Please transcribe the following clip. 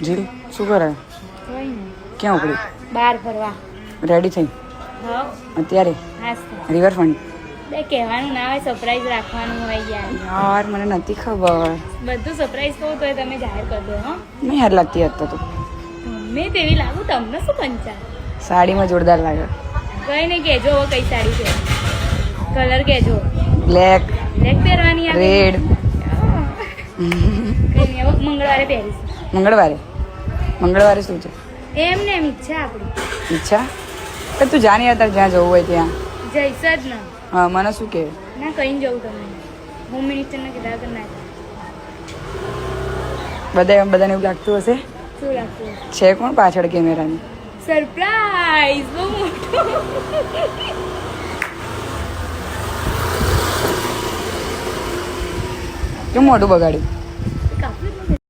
જીલ શું કરે? કોઈ નહીં. ક્યાં ઉપડી? બહાર ફરવા. રેડી થઈ હા અત્યારે? હાસ તો. રિવરફ્રન્ટ? બે કહેવાનું ના હોય, સરપ્રાઈઝ રાખવાનું હોય યાર. યાર મને નથી ખબર. બધું સરપ્રાઈઝ કહું તો તમે જાહેર કરી દો. હા નહીં યાર લાગતી હતી તો. ગમે તેવી લાગુ, તમને શું પંચાર. સાડીમાં જોરદાર લાગે. કઈ નહીં, કહેજો હવે કઈ સાડી છે. કલર કહેજો. બ્લેક, બ્લેક પહેરવાની આવે. રેડ. કઈ નહીં, હવે મંગળવારે પહેરીશ. મંગળવારે શું છે? એમ ને એમ ઈચ્છા આપણી. ઈચ્છા? તો તું જાણી હતા જ્યાં જવું હોય ત્યાં. જઈશ જ ને. હા મને શું કહે? ના કહીને જવું તમને. હોમ મિનિસ્ટરને કીધા કર ના. બધાને એવું લાગતું હશે શું લાગતું? છે કોણ પાછળ કેમેરાની? સરપ્રાઈઝ બહુ મોટું. કેમ મોઢું બગાડ્યું?